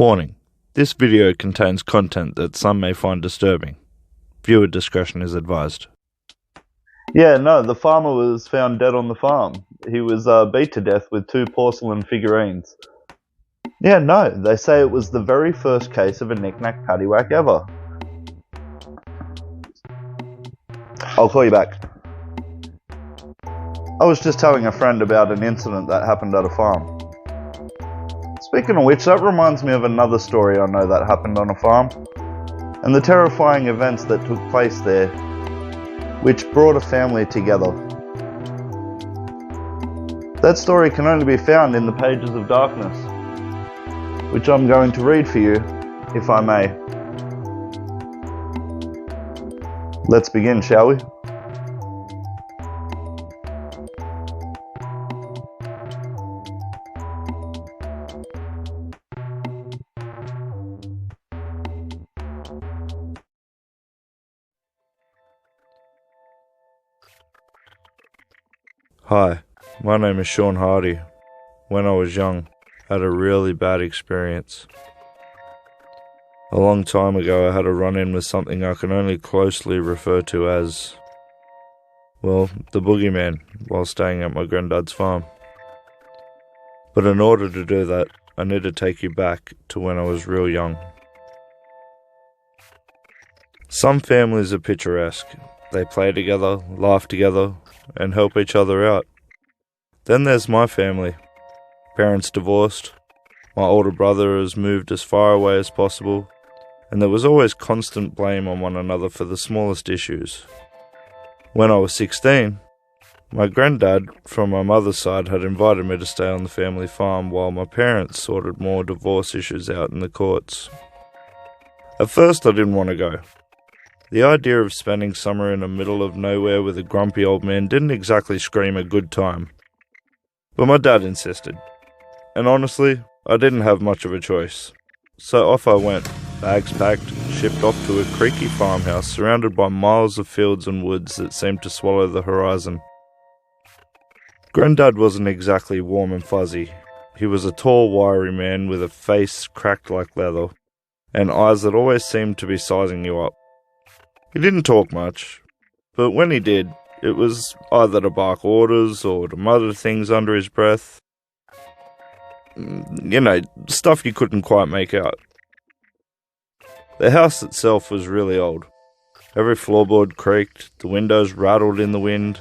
Warning: this video contains content that some may find disturbing. Viewer discretion is advised. Yeah, no, the farmer was found dead on the farm. He was beat to death with 2 porcelain figurines. Yeah, no, they say it was the very first case of a knick-knack paddywhack ever. I'll call you back. I was just telling a friend about an incident that happened at a farm. Speaking of which, that reminds me of another story I know that happened on a farm, and the terrifying events that took place there, which brought a family together. That story can only be found in the pages of darkness, which I'm going to read for you, if I may. Let's begin, shall we? Hi, my name is Sean Hardy. When I was young, I had a really bad experience. A long time ago, I had a run-in with something I can only closely refer to as, well, the boogeyman, while staying at my granddad's farm. But in order to do that, I need to take you back to when I was real young. Some families are picturesque. They play together, laugh together, and help each other out. Then there's my family. Parents divorced, my older brother has moved as far away as possible, and there was always constant blame on one another for the smallest issues. When I was 16, my granddad from my mother's side had invited me to stay on the family farm while my parents sorted more divorce issues out in the courts. At first I didn't want to go. The idea of spending summer in the middle of nowhere with a grumpy old man didn't exactly scream a good time. But my dad insisted. And honestly, I didn't have much of a choice. So off I went, bags packed, shipped off to a creaky farmhouse surrounded by miles of fields and woods that seemed to swallow the horizon. Granddad wasn't exactly warm and fuzzy. He was a tall, wiry man with a face cracked like leather, and eyes that always seemed to be sizing you up. He didn't talk much, but when he did, it was either to bark orders or to mutter things under his breath. You know, stuff you couldn't quite make out. The house itself was really old. Every floorboard creaked, the windows rattled in the wind,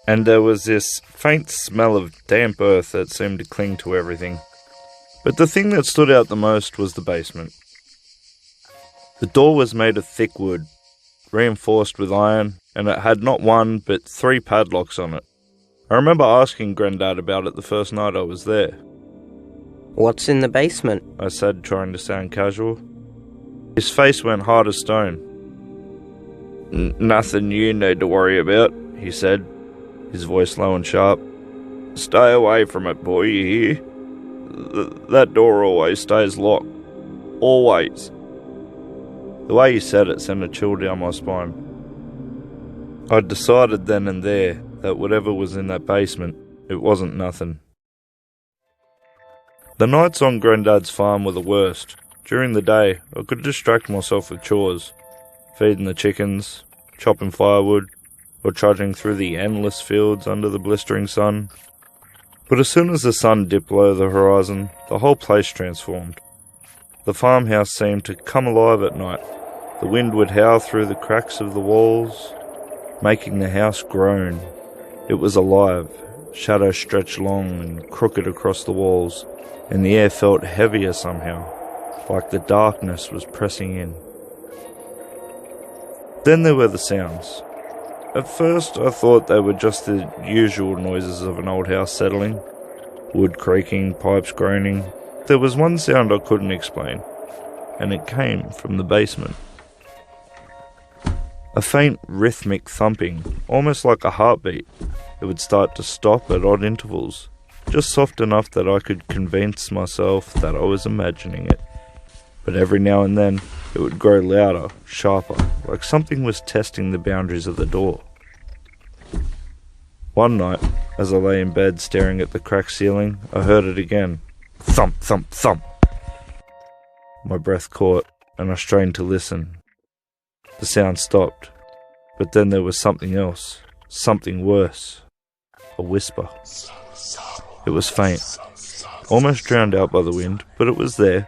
and there was this faint smell of damp earth that seemed to cling to everything. But the thing that stood out the most was the basement. The door was made of thick wood, reinforced with iron, and it had not 1 but 3 padlocks on it. I remember asking Granddad about it the first night I was there. "What's in the basement?" I said, trying to sound casual. His face went hard as stone. Nothing you need to worry about," he said, his voice low and sharp. "Stay away from it, boy, you hear? That door always stays locked. Always." The way he said it sent a chill down my spine. I'd decided then and there that whatever was in that basement, it wasn't nothing. The nights on Granddad's farm were the worst. During the day, I could distract myself with chores, feeding the chickens, chopping firewood, or trudging through the endless fields under the blistering sun. But as soon as the sun dipped below the horizon, the whole place transformed. The farmhouse seemed to come alive at night. The wind would howl through the cracks of the walls, making the house groan. It was alive. Shadows stretched long and crooked across the walls, and the air felt heavier somehow, like the darkness was pressing in. Then there were the sounds. At first I thought they were just the usual noises of an old house settling, wood creaking, pipes groaning. There was one sound I couldn't explain, and it came from the basement. A faint rhythmic thumping, almost like a heartbeat. It would start to stop at odd intervals, just soft enough that I could convince myself that I was imagining it. But every now and then, it would grow louder, sharper, like something was testing the boundaries of the door. One night, as I lay in bed staring at the cracked ceiling, I heard it again. Thump, thump, thump. My breath caught, and I strained to listen. The sound stopped, but then there was something else, something worse. A whisper. It was faint, almost drowned out by the wind, but it was there,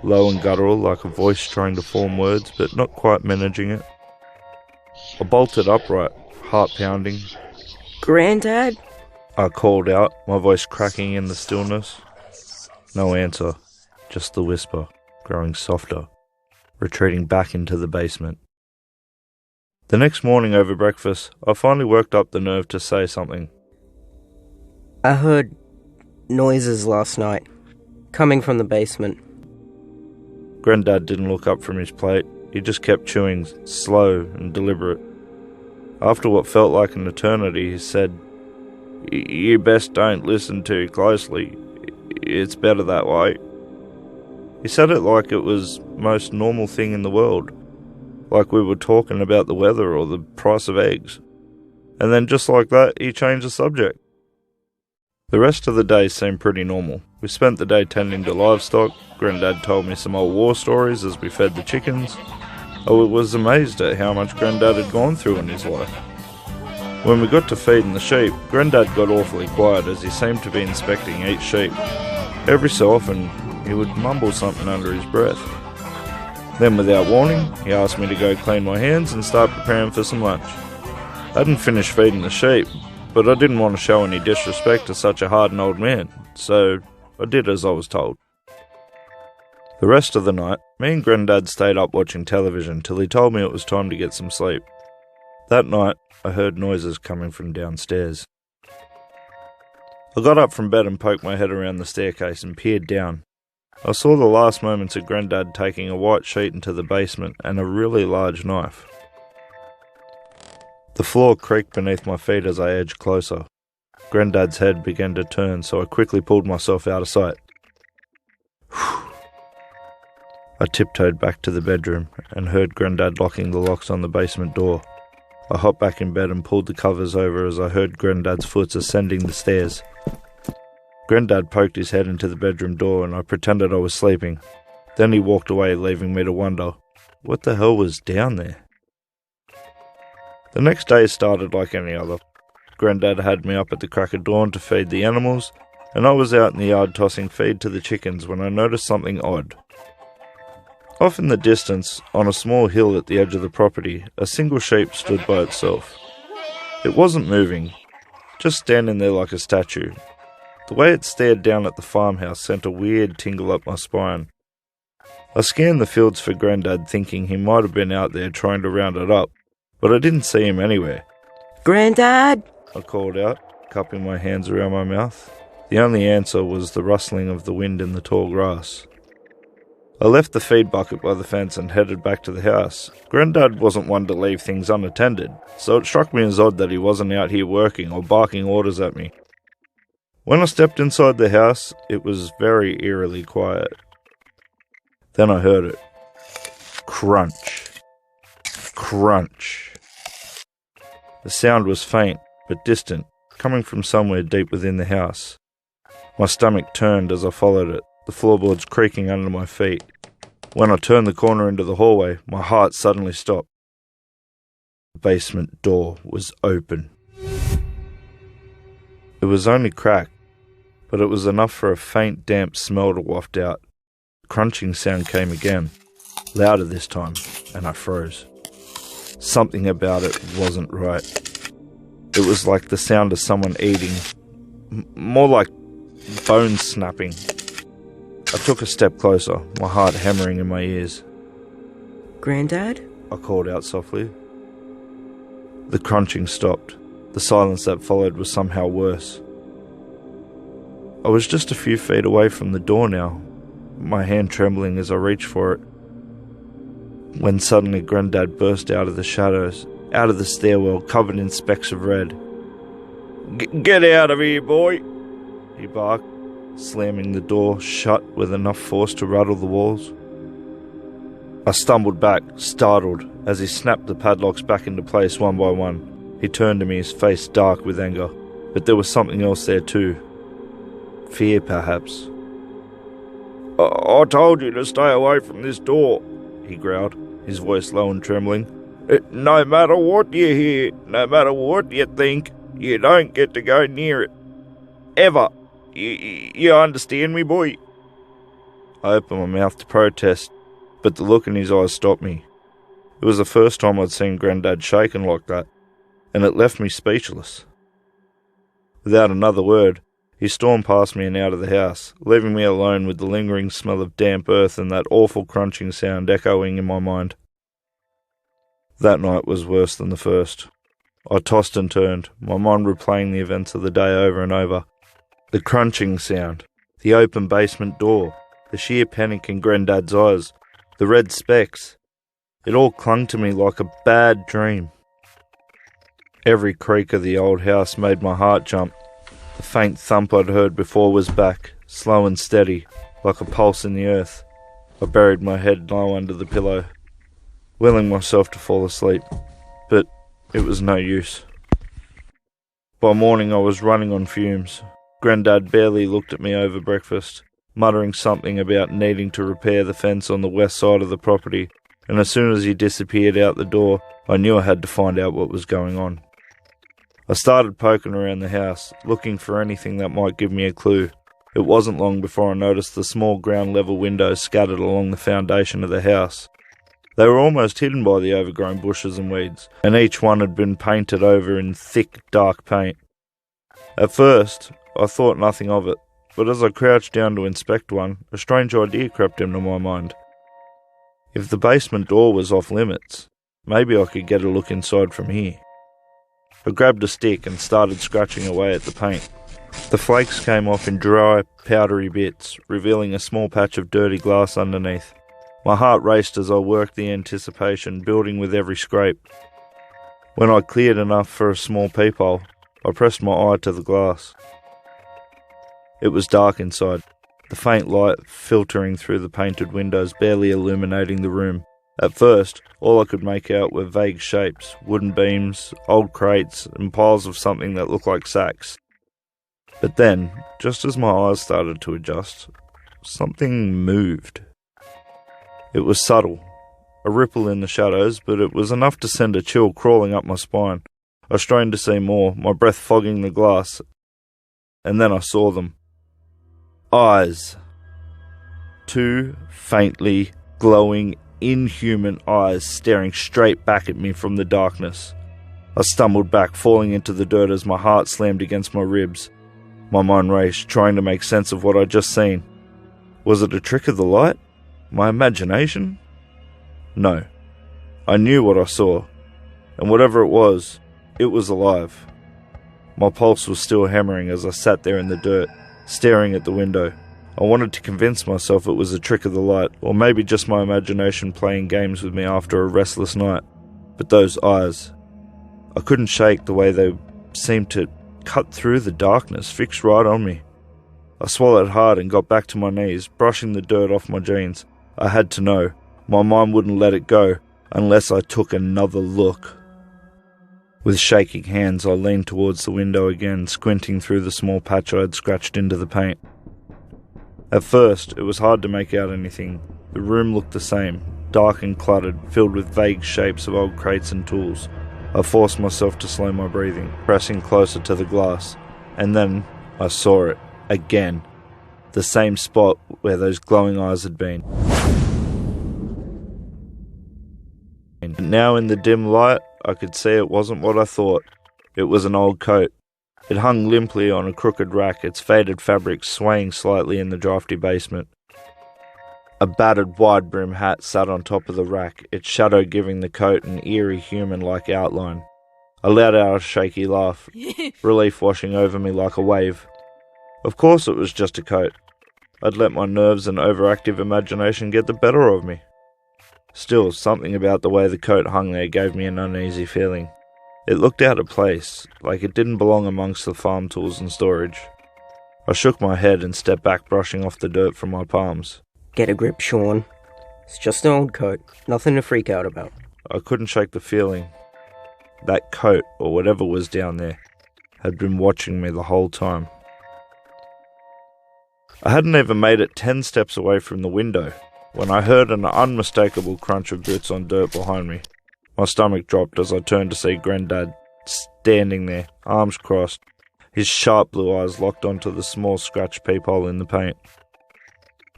low and guttural like a voice trying to form words, but not quite managing it. I bolted upright, heart pounding. Granddad? I called out, my voice cracking in the stillness. No answer, just the whisper, growing softer, retreating back into the basement. The next morning over breakfast, I finally worked up the nerve to say something. I heard noises last night, coming from the basement. Granddad didn't look up from his plate. He just kept chewing, slow and deliberate. After what felt like an eternity, he said, "You best don't listen too closely. It's better that way." He said it like it was the most normal thing in the world, like we were talking about the weather or the price of eggs. And then just like that, he changed the subject. The rest of the day seemed pretty normal. We spent the day tending to livestock. Granddad told me some old war stories as we fed the chickens. I was amazed at how much Granddad had gone through in his life. When we got to feeding the sheep, Granddad got awfully quiet as he seemed to be inspecting each sheep. Every so often, he would mumble something under his breath. Then, without warning, he asked me to go clean my hands and start preparing for some lunch. I hadn't finished feeding the sheep, but I didn't want to show any disrespect to such a hardened old man, so I did as I was told. The rest of the night, me and Granddad stayed up watching television till he told me it was time to get some sleep. That night, I heard noises coming from downstairs. I got up from bed and poked my head around the staircase and peered down. I saw the last moments of Granddad taking a white sheet into the basement and a really large knife. The floor creaked beneath my feet as I edged closer. Granddad's head began to turn, so I quickly pulled myself out of sight. I tiptoed back to the bedroom and heard Granddad locking the locks on the basement door. I hopped back in bed and pulled the covers over as I heard Granddad's foot ascending the stairs. Granddad poked his head into the bedroom door and I pretended I was sleeping. Then he walked away, leaving me to wonder, what the hell was down there? The next day started like any other. Granddad had me up at the crack of dawn to feed the animals, and I was out in the yard tossing feed to the chickens when I noticed something odd. Off in the distance, on a small hill at the edge of the property, a single sheep stood by itself. It wasn't moving, just standing there like a statue. The way it stared down at the farmhouse sent a weird tingle up my spine. I scanned the fields for Granddad, thinking he might have been out there trying to round it up, but I didn't see him anywhere. Granddad? I called out, cupping my hands around my mouth. The only answer was the rustling of the wind in the tall grass. I left the feed bucket by the fence and headed back to the house. Granddad wasn't one to leave things unattended, so it struck me as odd that he wasn't out here working or barking orders at me. When I stepped inside the house, it was very eerily quiet. Then I heard it. Crunch. Crunch. The sound was faint, but distant, coming from somewhere deep within the house. My stomach turned as I followed it, the floorboards creaking under my feet. When I turned the corner into the hallway, my heart suddenly stopped. The basement door was open. It was only cracked, but it was enough for a faint, damp smell to waft out. The crunching sound came again, louder this time, and I froze. Something about it wasn't right. It was like the sound of someone eating, more like bone snapping. I took a step closer, my heart hammering in my ears. Granddad? I called out softly. The crunching stopped. The silence that followed was somehow worse. I was just a few feet away from the door now, my hand trembling as I reached for it, when suddenly Granddad burst out of the shadows, out of the stairwell covered in specks of red. Get out of here, boy, he barked, slamming the door shut with enough force to rattle the walls. I stumbled back, startled, as he snapped the padlocks back into place one by one. He turned to me, his face dark with anger, but there was something else there too. Fear, perhaps. I told you to stay away from this door, he growled, his voice low and trembling. No matter what you hear, no matter what you think, you don't get to go near it. Ever. You understand me, boy? I opened my mouth to protest, but the look in his eyes stopped me. It was the first time I'd seen Granddad shaken like that, and it left me speechless. Without another word, he stormed past me and out of the house, leaving me alone with the lingering smell of damp earth and that awful crunching sound echoing in my mind. That night was worse than the first. I tossed and turned, my mind replaying the events of the day over and over. The crunching sound, the open basement door, the sheer panic in Granddad's eyes, the red specks. It all clung to me like a bad dream. Every creak of the old house made my heart jump. The faint thump I'd heard before was back, slow and steady, like a pulse in the earth. I buried my head low under the pillow, willing myself to fall asleep, but it was no use. By morning I was running on fumes. Granddad barely looked at me over breakfast, muttering something about needing to repair the fence on the west side of the property, and as soon as he disappeared out the door, I knew I had to find out what was going on. I started poking around the house, looking for anything that might give me a clue. It wasn't long before I noticed the small ground-level windows scattered along the foundation of the house. They were almost hidden by the overgrown bushes and weeds, and each one had been painted over in thick, dark paint. At first, I thought nothing of it, but as I crouched down to inspect one, a strange idea crept into my mind. If the basement door was off limits, maybe I could get a look inside from here. I grabbed a stick and started scratching away at the paint. The flakes came off in dry, powdery bits, revealing a small patch of dirty glass underneath. My heart raced as I worked the anticipation, building with every scrape. When I cleared enough for a small peephole, I pressed my eye to the glass. It was dark inside, the faint light filtering through the painted windows barely illuminating the room. At first, all I could make out were vague shapes, wooden beams, old crates, and piles of something that looked like sacks. But then, just as my eyes started to adjust, something moved. It was subtle, a ripple in the shadows, but it was enough to send a chill crawling up my spine. I strained to see more, my breath fogging the glass, and then I saw them. Eyes. Two faintly glowing, inhuman eyes staring straight back at me from the darkness. I stumbled back, falling into the dirt as my heart slammed against my ribs. My mind raced, trying to make sense of what I'd just seen. Was it a trick of the light? My imagination? No. I knew what I saw, and whatever it was alive. My pulse was still hammering as I sat there in the dirt, staring at the window. I wanted to convince myself it was a trick of the light, or maybe just my imagination playing games with me after a restless night. But those eyes, I couldn't shake the way they seemed to cut through the darkness, fixed right on me. I swallowed hard and got back to my knees, brushing the dirt off my jeans. I had to know. My mind wouldn't let it go unless I took another look. With shaking hands, I leaned towards the window again, squinting through the small patch I had scratched into the paint. At first, it was hard to make out anything. The room looked the same, dark and cluttered, filled with vague shapes of old crates and tools. I forced myself to slow my breathing, pressing closer to the glass, and then I saw it, again. The same spot where those glowing eyes had been. And now in the dim light, I could see it wasn't what I thought. It was an old coat. It hung limply on a crooked rack, its faded fabric swaying slightly in the drafty basement. A battered wide-brim hat sat on top of the rack, its shadow giving the coat an eerie human-like outline. I let out a shaky laugh, relief washing over me like a wave. Of course it was just a coat. I'd let my nerves and overactive imagination get the better of me. Still, something about the way the coat hung there gave me an uneasy feeling. It looked out of place, like it didn't belong amongst the farm tools and storage. I shook my head and stepped back, brushing off the dirt from my palms. Get a grip, Sean. It's just an old coat. Nothing to freak out about. I couldn't shake the feeling. That coat, or whatever was down there, had been watching me the whole time. I hadn't even made it 10 steps away from the window when I heard an unmistakable crunch of boots on dirt behind me. My stomach dropped as I turned to see Granddad standing there, arms crossed, his sharp blue eyes locked onto the small scratch peephole in the paint.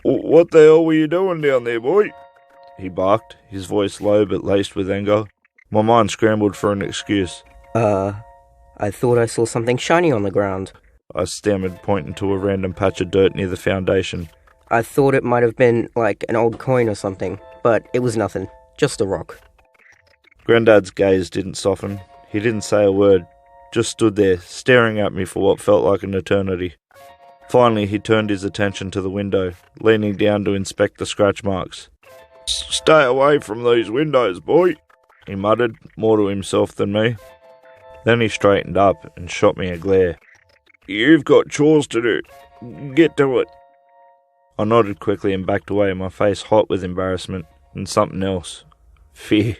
"What the hell were you doing down there, boy?" he barked, his voice low but laced with anger. My mind scrambled for an excuse. I thought I saw something shiny on the ground. I stammered, pointing to a random patch of dirt near the foundation. I thought it might have been like an old coin or something, but it was nothing. Just a rock. Granddad's gaze didn't soften. He didn't say a word, just stood there, staring at me for what felt like an eternity. Finally, he turned his attention to the window, leaning down to inspect the scratch marks. "Stay away from these windows, boy," he muttered, more to himself than me. Then he straightened up and shot me a glare. "You've got chores to do. Get to it." I nodded quickly and backed away, my face hot with embarrassment and something else. Fear.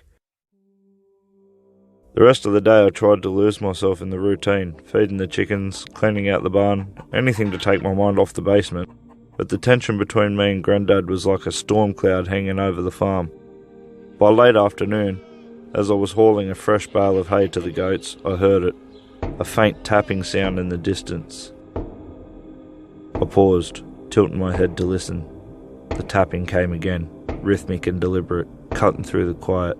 The rest of the day I tried to lose myself in the routine, feeding the chickens, cleaning out the barn, anything to take my mind off the basement. But the tension between me and Granddad was like a storm cloud hanging over the farm. By late afternoon, as I was hauling a fresh bale of hay to the goats, I heard it, a faint tapping sound in the distance. I paused, tilting my head to listen. The tapping came again, rhythmic and deliberate, cutting through the quiet.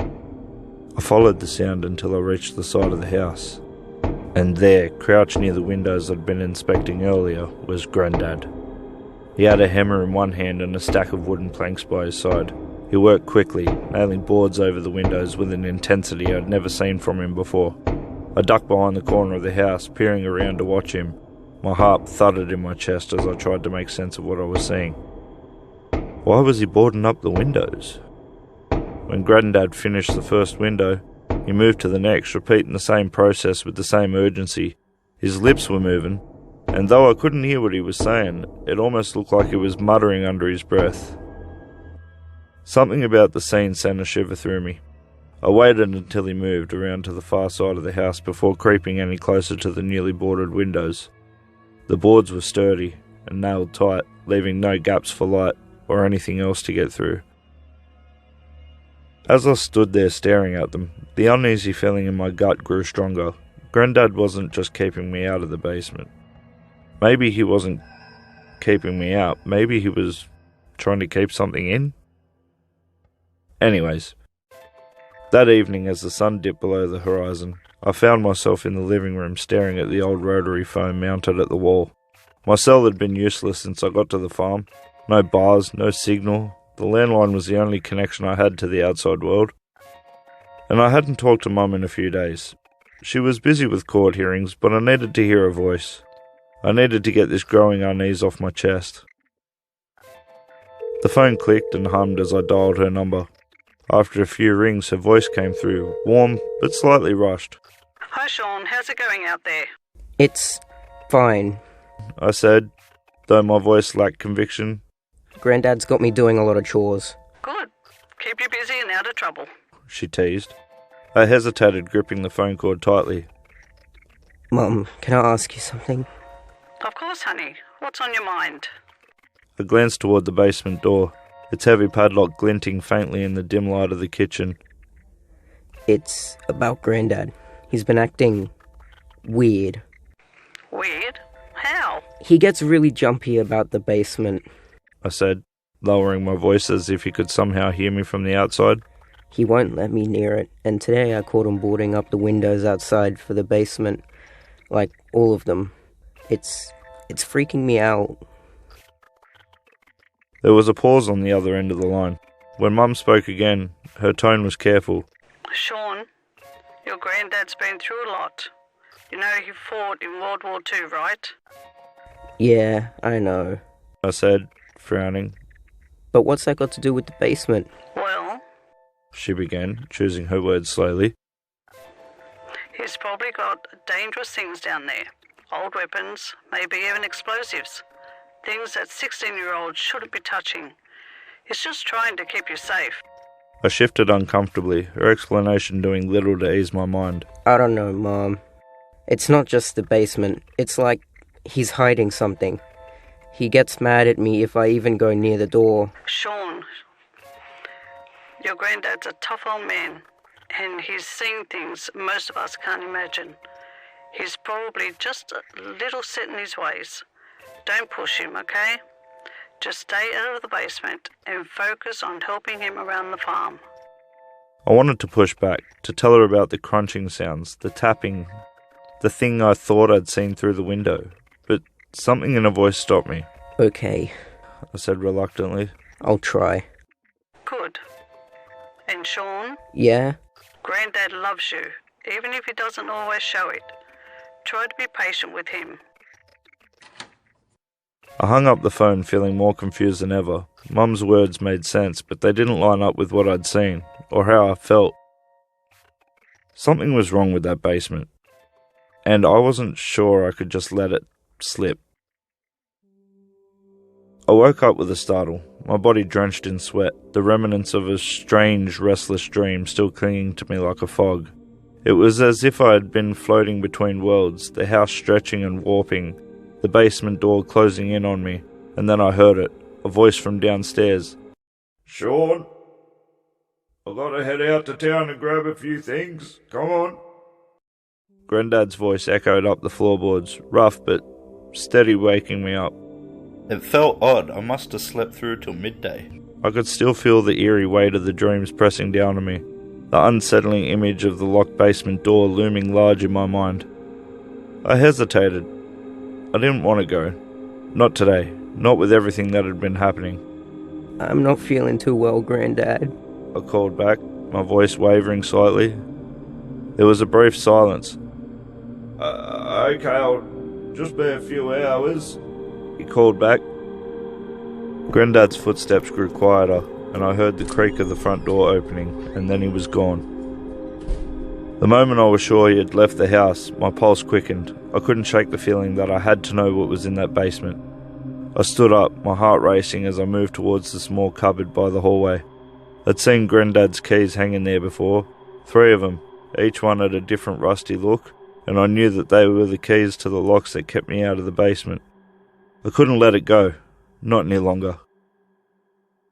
I followed the sound until I reached the side of the house, and there, crouched near the windows I'd been inspecting earlier, was Granddad. He had a hammer in one hand and a stack of wooden planks by his side. He worked quickly, nailing boards over the windows with an intensity I'd never seen from him before. I ducked behind the corner of the house, peering around to watch him. My heart thudded in my chest as I tried to make sense of what I was seeing. Why was he boarding up the windows? When Granddad finished the first window, he moved to the next, repeating the same process with the same urgency. His lips were moving, and though I couldn't hear what he was saying, it almost looked like he was muttering under his breath. Something about the scene sent a shiver through me. I waited until he moved around to the far side of the house before creeping any closer to the newly boarded windows. The boards were sturdy and nailed tight, leaving no gaps for light or anything else to get through. As I stood there staring at them, the uneasy feeling in my gut grew stronger. Granddad wasn't just keeping me out of the basement. Maybe he wasn't keeping me out. Maybe he was trying to keep something in. Anyways, that evening as the sun dipped below the horizon, I found myself in the living room staring at the old rotary phone mounted at the wall. My cell had been useless since I got to the farm. No bars, no signal. The landline was the only connection I had to the outside world. And I hadn't talked to Mum in a few days. She was busy with court hearings, but I needed to hear her voice. I needed to get this growing unease off my chest. The phone clicked and hummed as I dialed her number. After a few rings, her voice came through, warm but slightly rushed. "Hi Sean, how's it going out there?" It's fine. I said, though my voice lacked conviction. Granddad's got me doing a lot of chores. "Good. Keep you busy and out of trouble." She teased. I hesitated, gripping the phone cord tightly. Mum, can I ask you something? "Of course, honey. What's on your mind?" I glanced toward the basement door, its heavy padlock glinting faintly in the dim light of the kitchen. It's about Granddad. He's been acting weird. "Weird? How?" He gets really jumpy about the basement. I said, lowering my voice as if he could somehow hear me from the outside. He won't let me near it, and today I caught him boarding up the windows outside for the basement. Like, all of them. It's freaking me out. There was a pause on the other end of the line. When Mum spoke again, her tone was careful. "Sean, your granddad's been through a lot. You know he fought in World War II, right?" Yeah, I know. I said, frowning. But what's that got to do with the basement? "Well, She began, choosing her words slowly. he's probably got dangerous things down there. Old weapons, maybe even explosives. Things that 16-year-olds shouldn't be touching. He's just trying to keep you safe." I shifted uncomfortably, her explanation doing little to ease my mind. I don't know, Mom. It's not just the basement. It's like He's hiding something. He gets mad at me if I even go near the door. Sean, your granddad's a tough old man, and he's seen things most of us can't imagine. He's probably just a little set in his ways. Don't push him, okay? Just stay out of the basement and focus on helping him around the farm. I wanted to push back, to tell her about the crunching sounds, the tapping, the thing I thought I'd seen through the window, but something in her voice stopped me. Okay, I said reluctantly. I'll try. Good. And Sean, Yeah? Granddad loves you, even if he doesn't always show it. Try to be patient with him. I hung up the phone feeling more confused than ever. Mum's words made sense, but they didn't line up with what I'd seen, or how I felt. Something was wrong with that basement, and I wasn't sure I could just let it slip. I woke up with a startle, my body drenched in sweat, the remnants of a strange, restless dream still clinging to me like a fog. It was as if I had been floating between worlds, the house stretching and warping, the basement door closing in on me, and then I heard it, a voice from downstairs. "Sean, I've got to head out to town and grab a few things. Come on." Granddad's voice echoed up the floorboards, rough but steady, waking me up. It felt odd. I must have slept through till midday. I could still feel the eerie weight of the dreams pressing down on me, the unsettling image of the locked basement door looming large in my mind. I hesitated. I didn't want to go. Not today. Not with everything that had been happening. I'm not feeling too well, Granddad. I called back, my voice wavering slightly. There was a brief silence. Okay, I'll just be a few hours, he called back. Granddad's footsteps grew quieter, and I heard the creak of the front door opening, and then he was gone. The moment I was sure he had left the house, my pulse quickened. I couldn't shake the feeling that I had to know what was in that basement. I stood up, my heart racing as I moved towards the small cupboard by the hallway. I'd seen Granddad's keys hanging there before, 3 of them, each one had a different rusty look, and I knew that they were the keys to the locks that kept me out of the basement. I couldn't let it go, not any longer.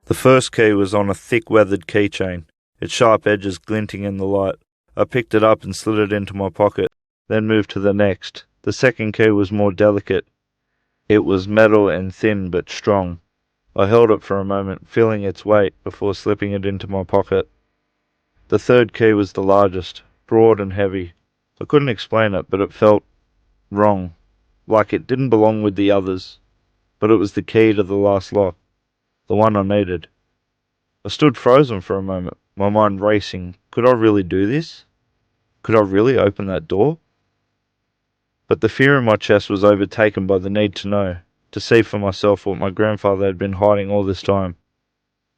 The first key was on a thick weathered keychain, its sharp edges glinting in the light. I picked it up and slid it into my pocket, then moved to the next. The second key was more delicate. It was metal and thin but strong. I held it for a moment, feeling its weight, before slipping it into my pocket. The third key was the largest, broad and heavy. I couldn't explain it, but it felt wrong, like it didn't belong with the others. But it was the key to the last lock, the one I needed. I stood frozen for a moment, my mind racing. Could I really do this? Could I really open that door? But the fear in my chest was overtaken by the need to know, to see for myself what my grandfather had been hiding all this time.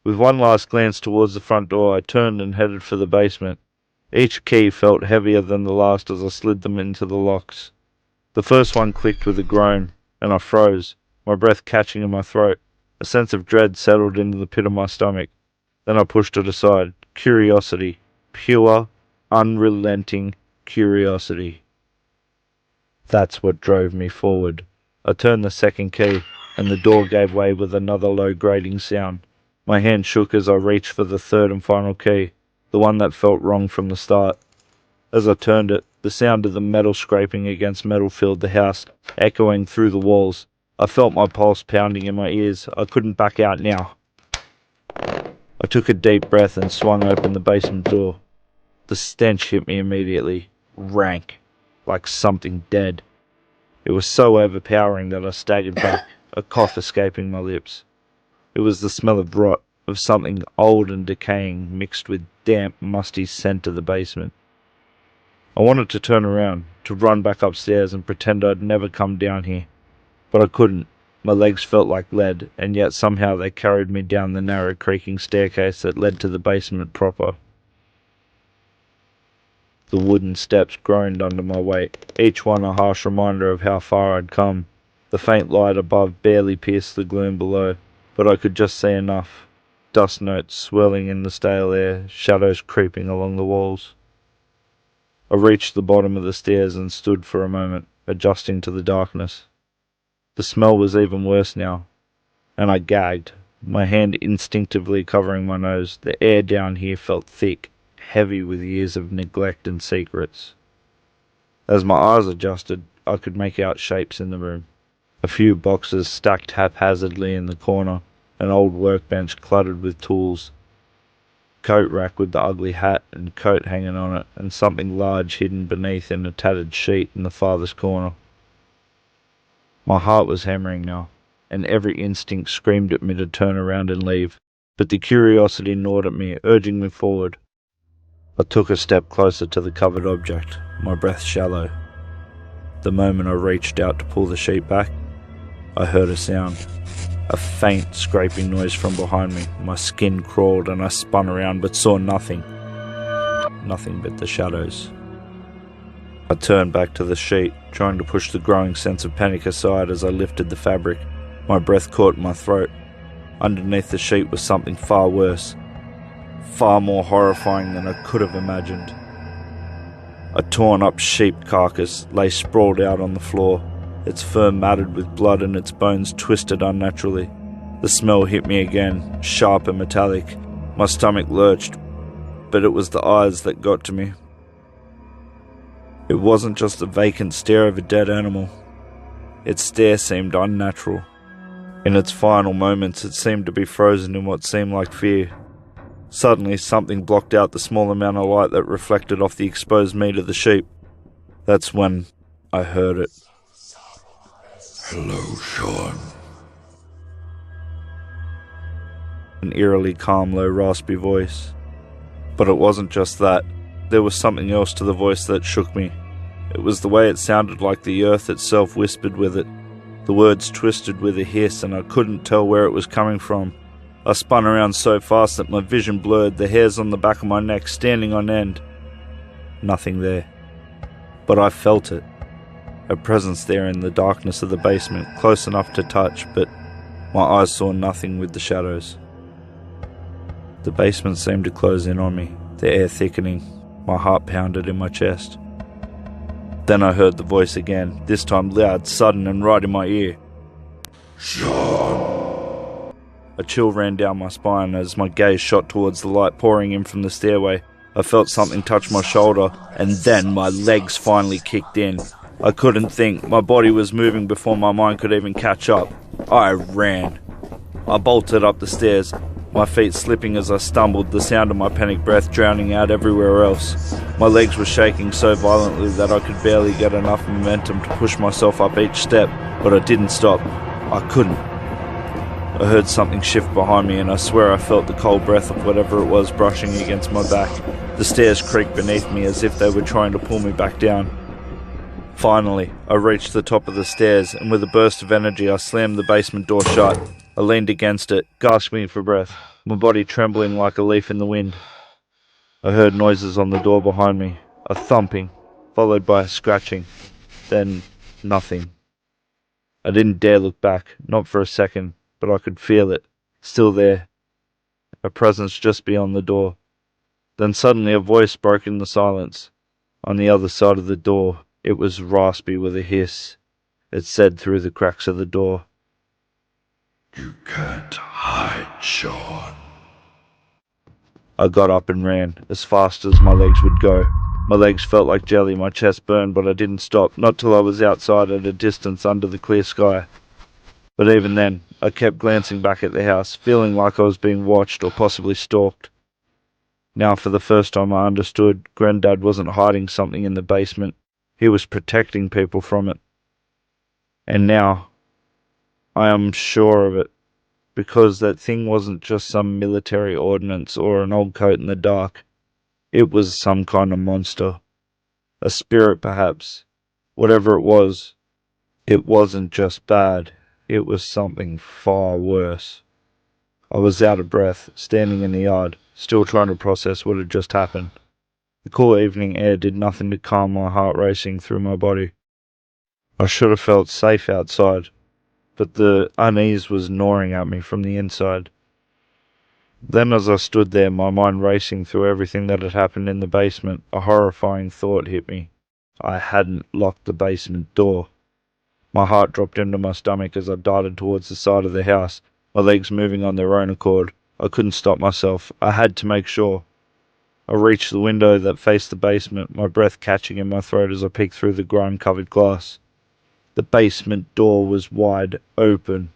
With one last glance towards the front door, I turned and headed for the basement. Each key felt heavier than the last as I slid them into the locks. The first one clicked with a groan, and I froze, my breath catching in my throat. A sense of dread settled into the pit of my stomach. Then I pushed it aside. Curiosity. Pure, unrelenting curiosity. That's what drove me forward. I turned the second key, and the door gave way with another low grating sound. My hand shook as I reached for the third and final key, the one that felt wrong from the start. As I turned it, the sound of the metal scraping against metal filled the house, echoing through the walls. I felt my pulse pounding in my ears. I couldn't back out now. I took a deep breath and swung open the basement door. The stench hit me immediately, rank, like something dead. It was so overpowering that I staggered back, a cough escaping my lips. It was the smell of rot, of something old and decaying, mixed with damp, musty scent of the basement. I wanted to turn around, to run back upstairs and pretend I'd never come down here. But I couldn't. My legs felt like lead, and yet somehow they carried me down the narrow creaking staircase that led to the basement proper. The wooden steps groaned under my weight, each one a harsh reminder of how far I'd come. The faint light above barely pierced the gloom below, but I could just see enough. Dust notes swirling in the stale air, shadows creeping along the walls. I reached the bottom of the stairs and stood for a moment, adjusting to the darkness. The smell was even worse now, and I gagged, my hand instinctively covering my nose. The air down here felt thick, heavy with years of neglect and secrets. As my eyes adjusted, I could make out shapes in the room. A few boxes stacked haphazardly in the corner, an old workbench cluttered with tools, coat rack with the ugly hat and coat hanging on it, and something large hidden beneath in a tattered sheet in the farthest corner. My heart was hammering now, and every instinct screamed at me to turn around and leave, but the curiosity gnawed at me, urging me forward. I took a step closer to the covered object, my breath shallow. The moment I reached out to pull the sheet back, I heard a sound. A faint scraping noise from behind me. My skin crawled and I spun around but saw nothing. Nothing but the shadows. I turned back to the sheet, trying to push the growing sense of panic aside as I lifted the fabric. My breath caught in my throat. Underneath the sheet was something far worse, far more horrifying than I could have imagined. A torn-up sheep carcass lay sprawled out on the floor, its fur matted with blood and its bones twisted unnaturally. The smell hit me again, sharp and metallic. My stomach lurched, but it was the eyes that got to me. It wasn't just the vacant stare of a dead animal. Its stare seemed unnatural. In its final moments, it seemed to be frozen in what seemed like fear. Suddenly, something blocked out the small amount of light that reflected off the exposed meat of the sheep. That's when I heard it. Hello, Sean. An eerily calm, low, raspy voice. But it wasn't just that. There was something else to the voice that shook me. It was the way it sounded, like the earth itself whispered with it. The words twisted with a hiss, and I couldn't tell where it was coming from. I spun around so fast that my vision blurred, the hairs on the back of my neck standing on end. Nothing there. But I felt it. A presence there in the darkness of the basement, close enough to touch, but my eyes saw nothing with the shadows. The basement seemed to close in on me, the air thickening. My heart pounded in my chest. Then I heard the voice again, this time loud, sudden, and right in my ear. Sean! A chill ran down my spine as my gaze shot towards the light pouring in from the stairway. I felt something touch my shoulder, and then my legs finally kicked in. I couldn't think. My body was moving before my mind could even catch up. I ran. I bolted up the stairs, my feet slipping as I stumbled, the sound of my panicked breath drowning out everywhere else. My legs were shaking so violently that I could barely get enough momentum to push myself up each step, but I didn't stop. I couldn't. I heard something shift behind me, and I swear I felt the cold breath of whatever it was brushing against my back. The stairs creaked beneath me as if they were trying to pull me back down. Finally, I reached the top of the stairs, and with a burst of energy I slammed the basement door shut. I leaned against it, gasping for breath, my body trembling like a leaf in the wind. I heard noises on the door behind me, a thumping, followed by a scratching, then nothing. I didn't dare look back, not for a second, but I could feel it, still there, a presence just beyond the door. Then suddenly a voice broke in the silence. On the other side of the door, it was raspy with a hiss. It said through the cracks of the door, You can't hide, Sean. I got up and ran, as fast as my legs would go. My legs felt like jelly, my chest burned, but I didn't stop, not till I was outside at a distance under the clear sky. But even then, I kept glancing back at the house, feeling like I was being watched or possibly stalked. Now for the first time I understood, Granddad wasn't hiding something in the basement. He was protecting people from it. And now, I am sure of it, because that thing wasn't just some military ordnance or an old coat in the dark. It was some kind of monster. A spirit, perhaps. Whatever it was, it wasn't just bad. It was something far worse. I was out of breath, standing in the yard, still trying to process what had just happened. The cool evening air did nothing to calm my heart racing through my body. I should have felt safe outside, but the unease was gnawing at me from the inside. Then as I stood there, my mind racing through everything that had happened in the basement, a horrifying thought hit me. I hadn't locked the basement door. My heart dropped into my stomach as I darted towards the side of the house, my legs moving on their own accord. I couldn't stop myself. I had to make sure. I reached the window that faced the basement, my breath catching in my throat as I peeked through the grime-covered glass. The basement door was wide open.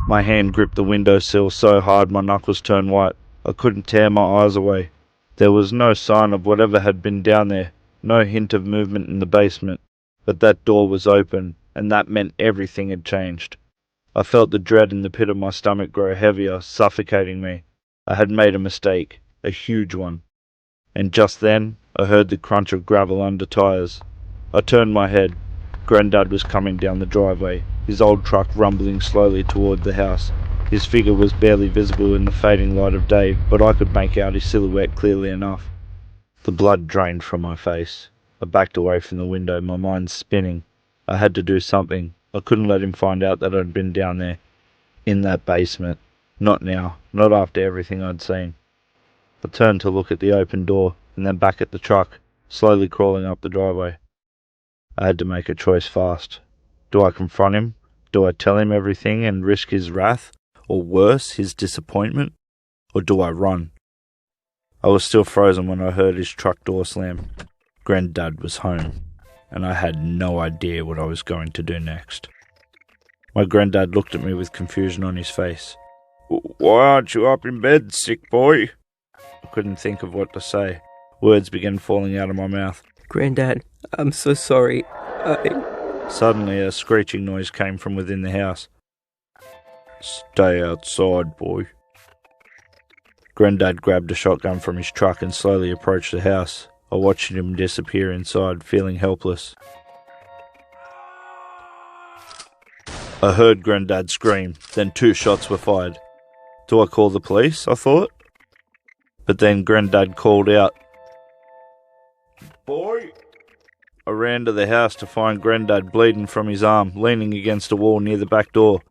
My hand gripped the windowsill so hard my knuckles turned white. I couldn't tear my eyes away. There was no sign of whatever had been down there, no hint of movement in the basement. But that door was open, and that meant everything had changed. I felt the dread in the pit of my stomach grow heavier, suffocating me. I had made a mistake, a huge one. And just then, I heard the crunch of gravel under tires. I turned my head. Granddad was coming down the driveway, his old truck rumbling slowly toward the house. His figure was barely visible in the fading light of day, but I could make out his silhouette clearly enough. The blood drained from my face. I backed away from the window, my mind spinning. I had to do something. I couldn't let him find out that I'd been down there, in that basement. Not now, not after everything I'd seen. I turned to look at the open door, and then back at the truck, slowly crawling up the driveway. I had to make a choice fast. Do I confront him? Do I tell him everything and risk his wrath? Or worse, his disappointment? Or do I run? I was still frozen when I heard his truck door slam. Granddad was home, and I had no idea what I was going to do next. My granddad looked at me with confusion on his face. "Why aren't you up in bed, sick boy?" I couldn't think of what to say. Words began falling out of my mouth. Granddad, I'm so sorry. Suddenly a screeching noise came from within the house. "Stay outside, boy." Granddad grabbed a shotgun from his truck and slowly approached the house. I watched him disappear inside, feeling helpless. I heard Granddad scream, then 2 shots were fired. Do I call the police? I thought. But then Granddad called out, "Boy!" I ran to the house to find Granddad bleeding from his arm, leaning against a wall near the back door.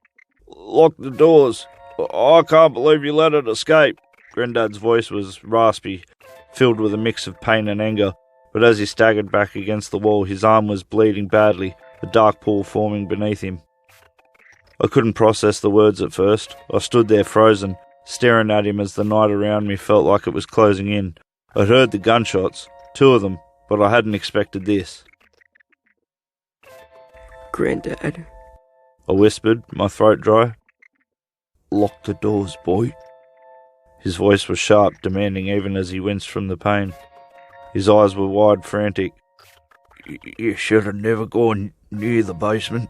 "Lock the doors. I can't believe you let it escape." Granddad's voice was raspy, filled with a mix of pain and anger, but as he staggered back against the wall, his arm was bleeding badly, a dark pool forming beneath him. I couldn't process the words at first. I stood there frozen, staring at him as the night around me felt like it was closing in. I'd heard the gunshots, 2 of them, but I hadn't expected this. Granddad. I whispered, my throat dry. "Lock the doors, boy." His voice was sharp, demanding even as he winced from the pain. His eyes were wide, frantic. "You should have never gone near the basement."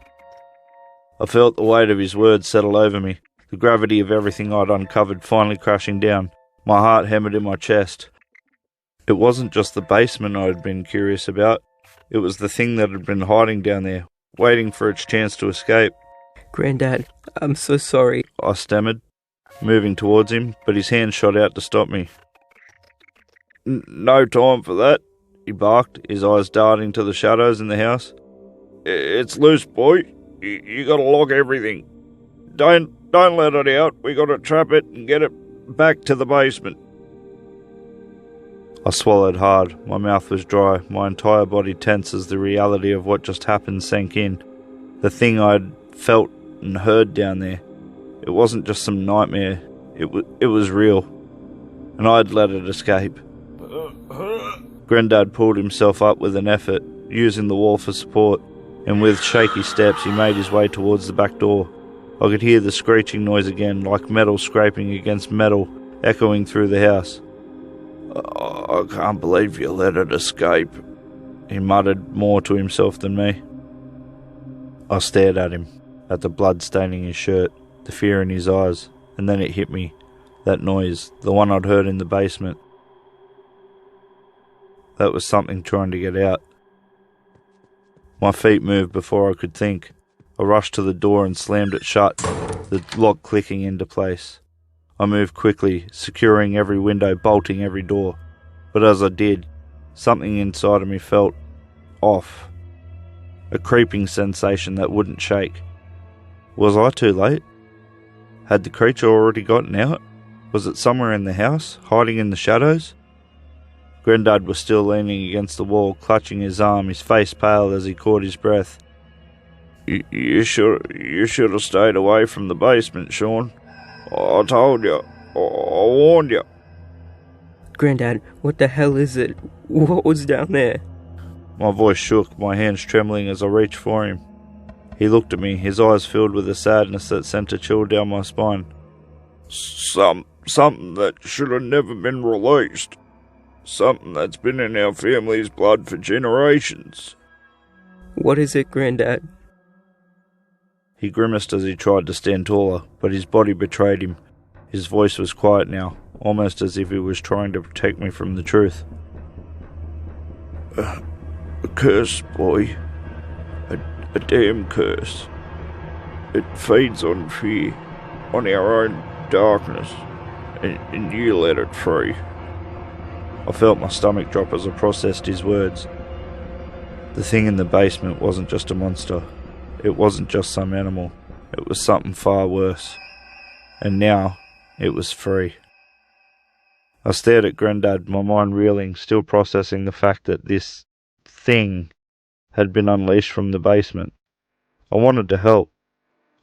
I felt the weight of his words settle over me, the gravity of everything I'd uncovered finally crashing down. My heart hammered in my chest. It wasn't just the basement I had been curious about. It was the thing that had been hiding down there, waiting for its chance to escape. Granddad, I'm so sorry. I stammered, moving towards him, but his hand shot out to stop me. "No time for that," he barked, his eyes darting to the shadows in the house. "It's loose, boy. You gotta lock everything. Don't let it out. We gotta trap it and get it back to the basement." I swallowed hard. My mouth was dry, my entire body tense as the reality of what just happened sank in. The thing I'd felt and heard down there. It wasn't just some nightmare. It was real. And I'd let it escape. Granddad pulled himself up with an effort, using the wall for support, and with shaky steps he made his way towards the back door. I could hear the screeching noise again, like metal scraping against metal, echoing through the house. "I can't believe you let it escape," he muttered, more to himself than me. I stared at him, at the blood staining his shirt, the fear in his eyes, and then it hit me. That noise, the one I'd heard in the basement. That was something trying to get out. My feet moved before I could think. I rushed to the door and slammed it shut, the lock clicking into place. I moved quickly, securing every window, bolting every door. But as I did, something inside of me felt off. A creeping sensation that wouldn't shake. Was I too late? Had the creature already gotten out? Was it somewhere in the house, hiding in the shadows? Granddad was still leaning against the wall, clutching his arm, his face pale as he caught his breath. You should have stayed away from the basement, Sean. I told you. I warned you. Granddad, what the hell is it? What was down there? My voice shook, my hands trembling as I reached for him. He looked at me, his eyes filled with a sadness that sent a chill down my spine. Something that should have never been released. Something that's been in our family's blood for generations. What is it, Granddad? He grimaced as he tried to stand taller, but his body betrayed him. His voice was quiet now, almost as if he was trying to protect me from the truth. A curse, boy. A damn curse. It feeds on fear, on our own darkness, and you let it free. I felt my stomach drop as I processed his words. The thing in the basement wasn't just a monster. It wasn't just some animal. It was something far worse. And now, it was free. I stared at Granddad, my mind reeling, still processing the fact that this thing had been unleashed from the basement. I wanted to help.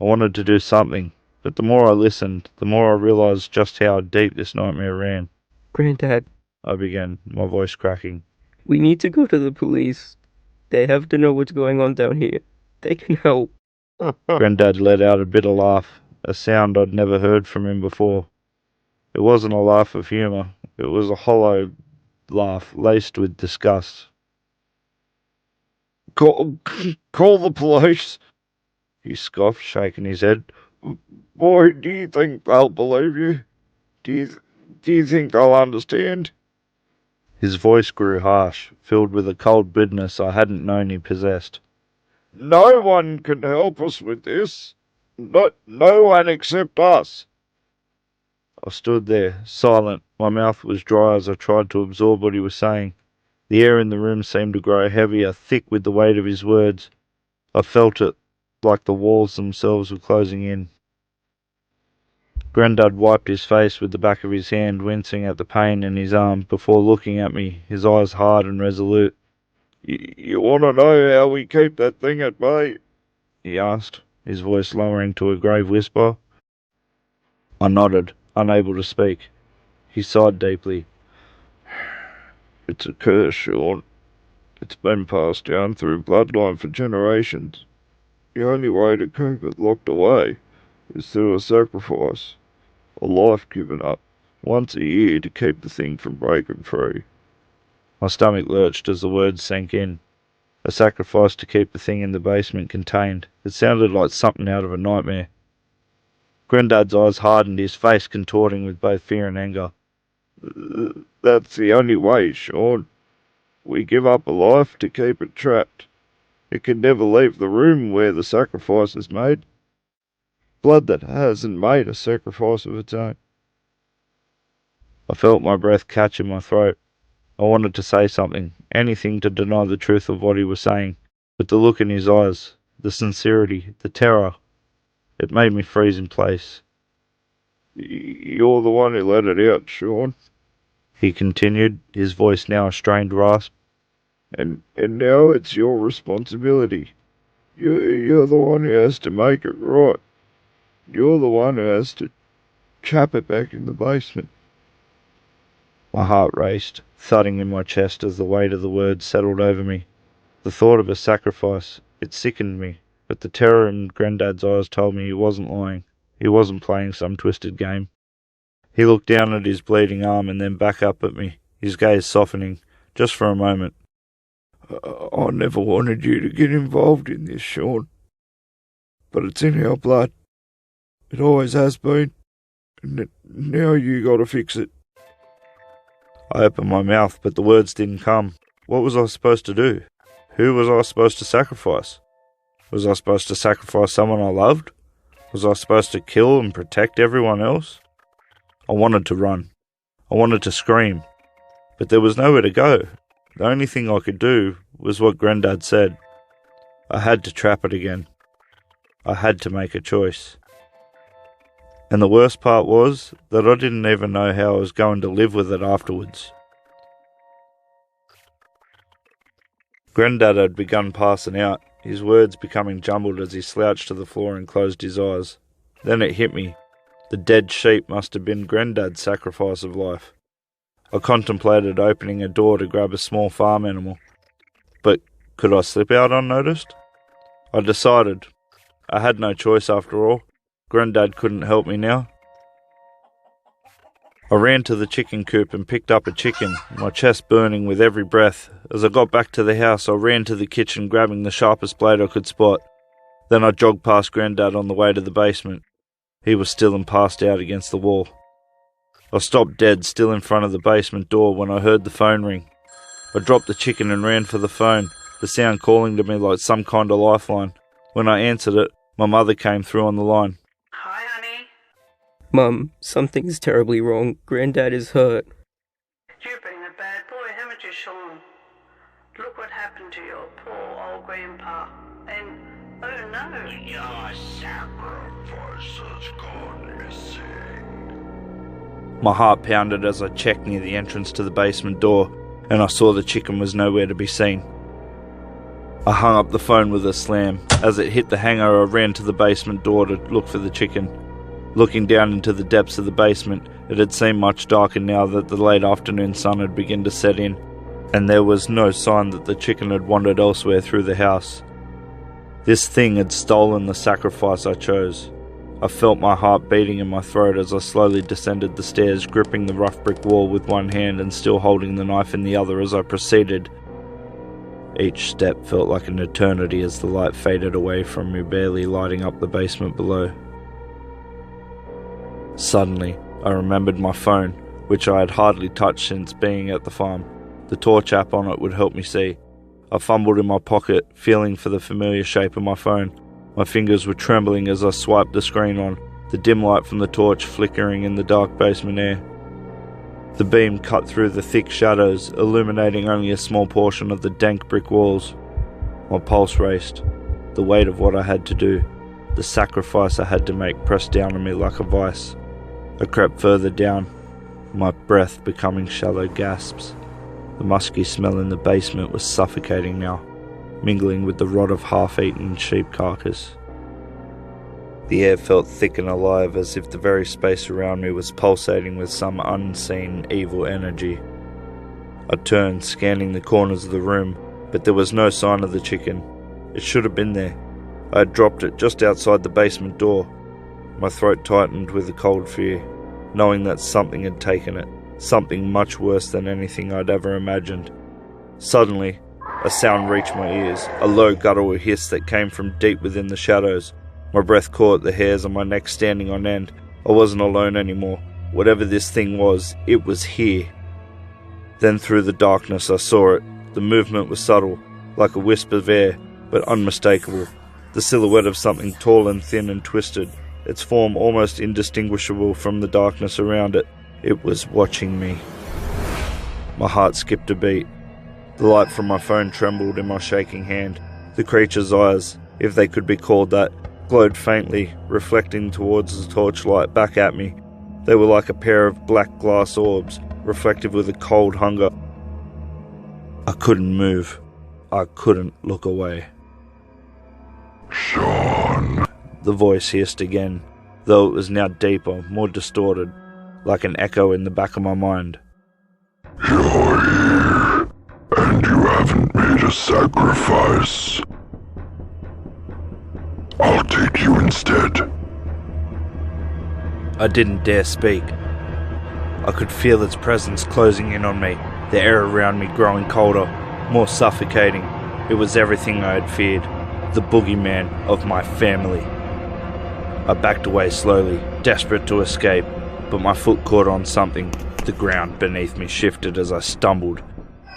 I wanted to do something. But the more I listened, the more I realized just how deep this nightmare ran. Granddad, I began, my voice cracking. we need to go to the police. They have to know what's going on down here. They can help. Granddad let out a bitter laugh, a sound I'd never heard from him before. It wasn't a laugh of humour. It was a hollow laugh laced with disgust. Call the police, he scoffed, shaking his head. Boy, do you think they'll believe you? Do you think they'll understand? His voice grew harsh, filled with a cold bitterness I hadn't known he possessed. No one can help us with this. No one except us. I stood there, silent. My mouth was dry as I tried to absorb what he was saying. The air in the room seemed to grow heavier, thick with the weight of his words. I felt it, like the walls themselves were closing in. Granddad wiped his face with the back of his hand, wincing at the pain in his arm, before looking at me, his eyes hard and resolute. You want to know how we keep that thing at bay? He asked, his voice lowering to a grave whisper. I nodded, unable to speak. He sighed deeply. It's a curse, Sean. It's been passed down through bloodline for generations. The only way to keep it locked away is through a sacrifice, a life given up, once a year to keep the thing from breaking free. My stomach lurched as the words sank in. A sacrifice to keep the thing in the basement contained. It sounded like something out of a nightmare. Granddad's eyes hardened, his face contorting with both fear and anger. That's the only way, Sean. We give up a life to keep it trapped. It can never leave the room where the sacrifice is made. Blood that hasn't made a sacrifice of its own. I felt my breath catch in my throat. I wanted to say something, anything to deny the truth of what he was saying, but the look in his eyes, the sincerity, the terror, it made me freeze in place. You're the one who let it out, Sean, he continued, his voice now a strained rasp. And now it's your responsibility. You're the one who has to make it right. You're the one who has to trap it back in the basement. My heart raced, thudding in my chest as the weight of the words settled over me. The thought of a sacrifice, it sickened me, but the terror in Granddad's eyes told me he wasn't lying. He wasn't playing some twisted game. He looked down at his bleeding arm and then back up at me, his gaze softening, just for a moment. I never wanted you to get involved in this, Sean. But it's in our blood. It always has been. And now you gotta fix it. I opened my mouth, but the words didn't come. What was I supposed to do? Who was I supposed to sacrifice? Was I supposed to sacrifice someone I loved? Was I supposed to kill and protect everyone else? I wanted to run. I wanted to scream. But there was nowhere to go. The only thing I could do was what Granddad said. I had to trap it again. I had to make a choice. And the worst part was that I didn't even know how I was going to live with it afterwards. Granddad had begun passing out. his words becoming jumbled as he slouched to the floor and closed his eyes. Then it hit me. The dead sheep must have been Granddad's sacrifice of life. I contemplated opening a door to grab a small farm animal. But could I slip out unnoticed? I decided. I had no choice after all. Granddad couldn't help me now. I ran to the chicken coop and picked up a chicken, my chest burning with every breath. As I got back to the house, I ran to the kitchen, grabbing the sharpest blade I could spot. Then I jogged past Granddad on the way to the basement. He was still and passed out against the wall. I stopped dead, still in front of the basement door, when I heard the phone ring. I dropped the chicken and ran for the phone, the sound calling to me like some kind of lifeline. When I answered it, my mother came through on the line. Hi, honey. Mum, something's terribly wrong. Granddad is hurt. You've been a bad boy, haven't you, Sean? Look what happened to your poor old grandpa. And, oh no. Your sacrifice has gone missing. My heart pounded as I checked near the entrance to the basement door, and I saw the chicken was nowhere to be seen. I hung up the phone with a slam. As it hit the hanger, I ran to the basement door to look for the chicken. Looking down into the depths of the basement, it had seemed much darker now that the late afternoon sun had begun to set in, and there was no sign that the chicken had wandered elsewhere through the house. This thing had stolen the sacrifice I chose. I felt my heart beating in my throat as I slowly descended the stairs, gripping the rough brick wall with one hand and still holding the knife in the other as I proceeded. Each step felt like an eternity as the light faded away from me, barely lighting up the basement below. Suddenly, I remembered my phone, which I had hardly touched since being at the farm. The torch app on it would help me see. I fumbled in my pocket, feeling for the familiar shape of my phone. My fingers were trembling as I swiped the screen on, the dim light from the torch flickering in the dark basement air. The beam cut through the thick shadows, illuminating only a small portion of the dank brick walls. My pulse raced. The weight of what I had to do, the sacrifice I had to make, pressed down on me like a vice. I crept further down, my breath becoming shallow gasps. The musky smell in the basement was suffocating now, mingling with the rot of half-eaten sheep carcass. The air felt thick and alive, as if the very space around me was pulsating with some unseen evil energy. I turned, scanning the corners of the room, but there was no sign of the chicken. It should have been there. I had dropped it just outside the basement door. My throat tightened with a cold fear, knowing that something had taken it, something much worse than anything I'd ever imagined. Suddenly, a sound reached my ears, a low guttural hiss that came from deep within the shadows. My breath caught, the hairs on my neck standing on end. I wasn't alone anymore. Whatever this thing was, it was here. Then through the darkness I saw it. The movement was subtle, like a wisp of air, but unmistakable. The silhouette of something tall and thin and twisted, its form almost indistinguishable from the darkness around it. It was watching me. My heart skipped a beat. The light from my phone trembled in my shaking hand. The creature's eyes, if they could be called that, glowed faintly, reflecting towards the torchlight back at me. They were like a pair of black glass orbs, reflective with a cold hunger. I couldn't move. I couldn't look away. Sean. The voice hissed again, though it was now deeper, more distorted, like an echo in the back of my mind. You're here, and you haven't made a sacrifice. I'll take you instead. I didn't dare speak. I could feel its presence closing in on me, the air around me growing colder, more suffocating. It was everything I had feared, the boogeyman of my family. I backed away slowly, desperate to escape, but my foot caught on something. The ground beneath me shifted as I stumbled,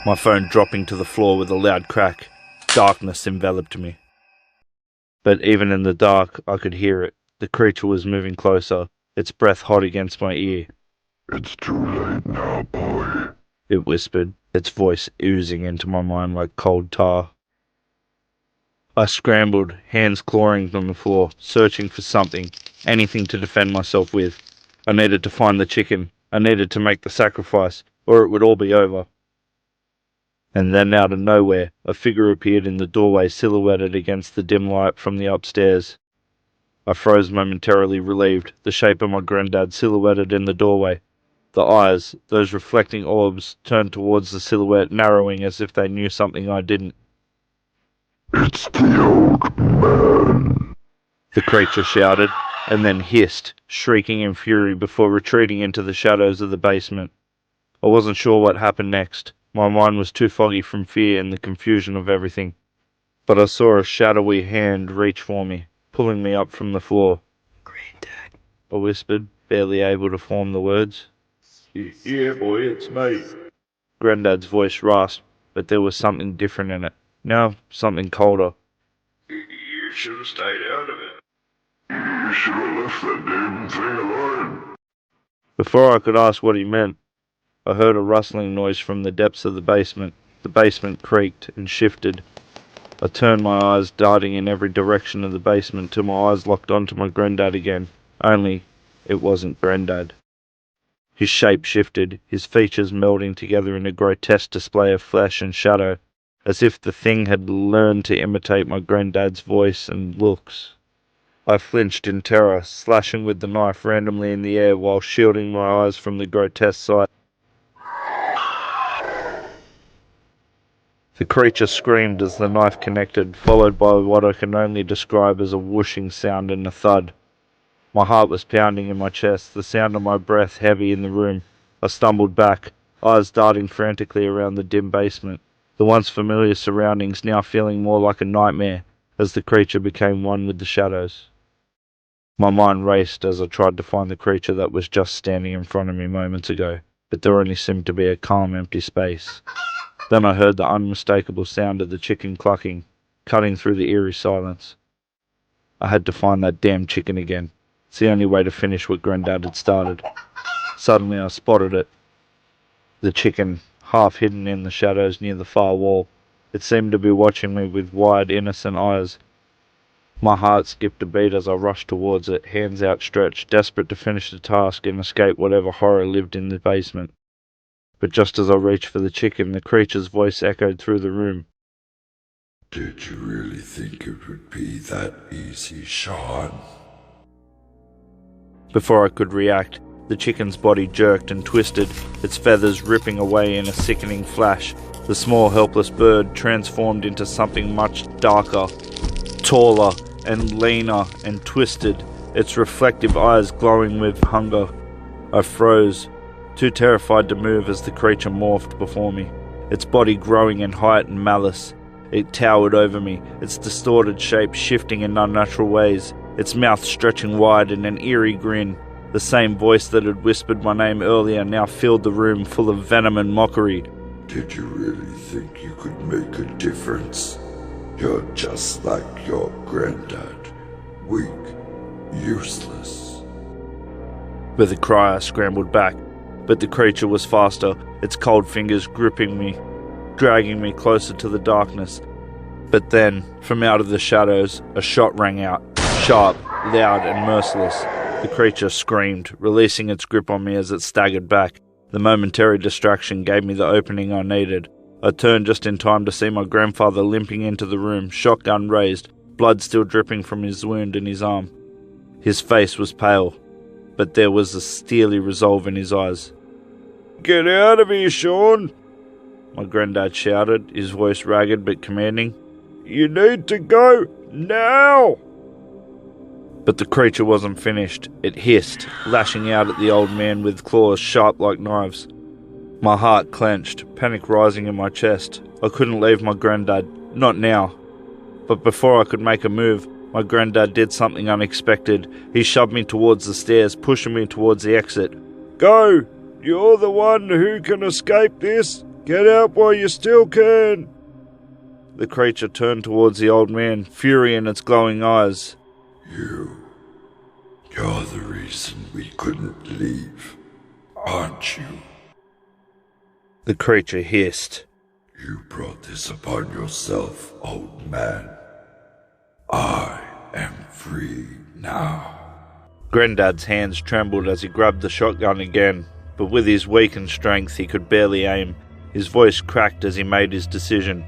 my phone dropping to the floor with a loud crack. Darkness enveloped me. But even in the dark, I could hear it. The creature was moving closer, its breath hot against my ear. It's too late now, boy. It whispered, its voice oozing into my mind like cold tar. I scrambled, hands clawing on the floor, searching for something, anything to defend myself with. I needed to find the chicken. I needed to make the sacrifice, or it would all be over. And then out of nowhere, a figure appeared in the doorway silhouetted against the dim light from the upstairs. I froze momentarily relieved, the shape of my granddad silhouetted in the doorway. The eyes, those reflecting orbs, turned towards the silhouette, narrowing as if they knew something I didn't. It's the old man. The creature shouted, and then hissed, shrieking in fury before retreating into the shadows of the basement. I wasn't sure what happened next. My mind was too foggy from fear and the confusion of everything. But I saw a shadowy hand reach for me, pulling me up from the floor. Granddad, I whispered, barely able to form the words. Yeah, boy, it's me. Granddad's voice rasped, but there was something different in it. Now, something colder. You should have stayed out of it. You should have left that damn thing alone. Before I could ask what he meant, I heard a rustling noise from the depths of the basement. The basement creaked and shifted. I turned my eyes, darting in every direction of the basement till my eyes locked onto my granddad again. Only, it wasn't Granddad. His shape shifted, his features melding together in a grotesque display of flesh and shadow, as if the thing had learned to imitate my granddad's voice and looks. I flinched in terror, slashing with the knife randomly in the air while shielding my eyes from the grotesque sight. The creature screamed as the knife connected, followed by what I can only describe as a whooshing sound and a thud. My heart was pounding in my chest, the sound of my breath heavy in the room. I stumbled back, eyes darting frantically around the dim basement, the once familiar surroundings now feeling more like a nightmare as the creature became one with the shadows. My mind raced as I tried to find the creature that was just standing in front of me moments ago, but there only seemed to be a calm, empty space. Then I heard the unmistakable sound of the chicken clucking, cutting through the eerie silence. I had to find that damn chicken again. It's the only way to finish what Granddad had started. Suddenly I spotted it. The chicken, half hidden in the shadows near the far wall. It seemed to be watching me with wide, innocent eyes. My heart skipped a beat as I rushed towards it, hands outstretched, desperate to finish the task and escape whatever horror lived in the basement. But just as I reached for the chicken, the creature's voice echoed through the room. Did you really think it would be that easy, Sean? Before I could react, the chicken's body jerked and twisted, its feathers ripping away in a sickening flash. The small, helpless bird transformed into something much darker, taller, and leaner and twisted, its reflective eyes glowing with hunger. I froze, too terrified to move as the creature morphed before me, its body growing in height and malice. It towered over me, its distorted shape shifting in unnatural ways, its mouth stretching wide in an eerie grin. The same voice that had whispered my name earlier now filled the room full of venom and mockery. Did you really think you could make a difference? You're just like your granddad. Weak, useless. With a cry I scrambled back, but the creature was faster, its cold fingers gripping me, dragging me closer to the darkness. But then, from out of the shadows, a shot rang out, sharp, loud, and merciless. The creature screamed, releasing its grip on me as it staggered back. The momentary distraction gave me the opening I needed. I turned just in time to see my grandfather limping into the room, shotgun raised, blood still dripping from his wound in his arm. His face was pale, but there was a steely resolve in his eyes. "Get out of here, Sean!" my granddad shouted, his voice ragged but commanding. "You need to go, now!" But the creature wasn't finished. It hissed, lashing out at the old man with claws sharp like knives. My heart clenched, panic rising in my chest. I couldn't leave my granddad, not now. But before I could make a move, my granddad did something unexpected. He shoved me towards the stairs, pushing me towards the exit. "Go! You're the one who can escape this! Get out while you still can!" The creature turned towards the old man, fury in its glowing eyes. You're the reason we couldn't leave, aren't you? The creature hissed. You brought this upon yourself, old man. I am free now. Granddad's hands trembled as he grabbed the shotgun again, but with his weakened strength he could barely aim. His voice cracked as he made his decision.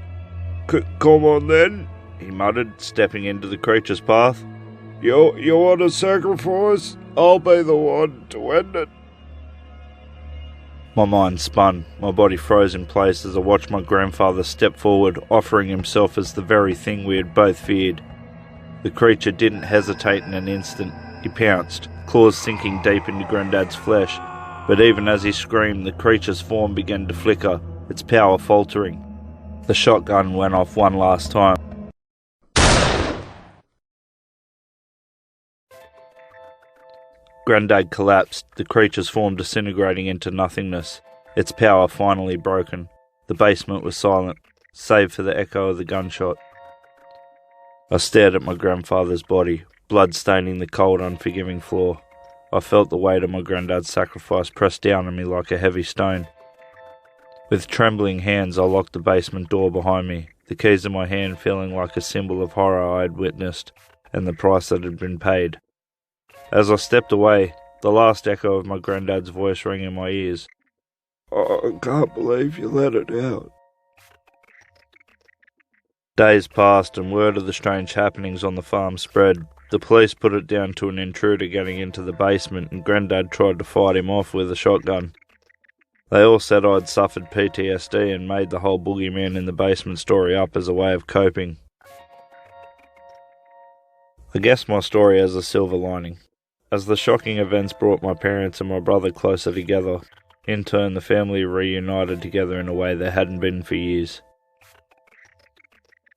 Come on then, he muttered, stepping into the creature's path. You want a sacrifice? I'll be the one to end it. My mind spun, my body froze in place as I watched my grandfather step forward, offering himself as the very thing we had both feared. The creature didn't hesitate in an instant. He pounced, claws sinking deep into Granddad's flesh, but even as he screamed, the creature's form began to flicker, its power faltering. The shotgun went off one last time. Granddad collapsed, the creature's form disintegrating into nothingness, its power finally broken. The basement was silent, save for the echo of the gunshot. I stared at my grandfather's body, blood staining the cold, unforgiving floor. I felt the weight of my granddad's sacrifice press down on me like a heavy stone. With trembling hands, I locked the basement door behind me, the keys in my hand feeling like a symbol of horror I had witnessed, and the price that had been paid. As I stepped away, the last echo of my granddad's voice rang in my ears. I can't believe you let it out. Days passed and word of the strange happenings on the farm spread. The police put it down to an intruder getting into the basement, and Granddad tried to fight him off with a shotgun. They all said I'd suffered PTSD and made the whole boogeyman in the basement story up as a way of coping. I guess my story has a silver lining. As the shocking events brought my parents and my brother closer together, in turn the family reunited together in a way they hadn't been for years.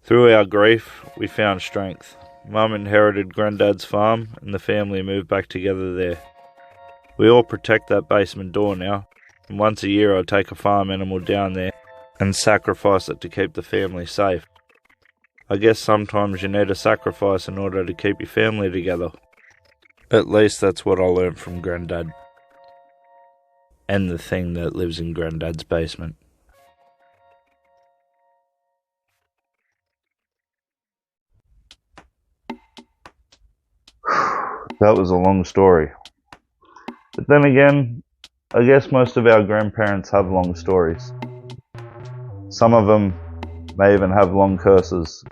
Through our grief, we found strength. Mum inherited Granddad's farm, and the family moved back together there. We all protect that basement door now, and once a year I take a farm animal down there and sacrifice it to keep the family safe. I guess sometimes you need a sacrifice in order to keep your family together. At least that's what I learned from Granddad. And the thing that lives in Granddad's basement. That was a long story. But then again, I guess most of our grandparents have long stories. Some of them may even have long curses.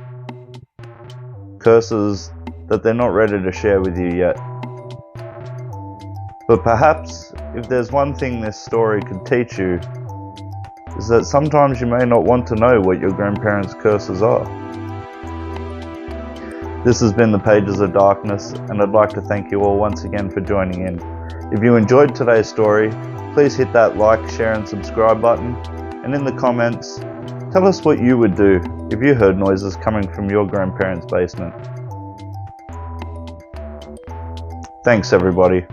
Curses that they're not ready to share with you yet. But perhaps, if there's one thing this story could teach you, is that sometimes you may not want to know what your grandparents' curses are. This has been The Pages of Darkness, and I'd like to thank you all once again for joining in. If you enjoyed today's story, please hit that like, share and subscribe button, and in the comments, tell us what you would do if you heard noises coming from your grandparents' basement. Thanks everybody.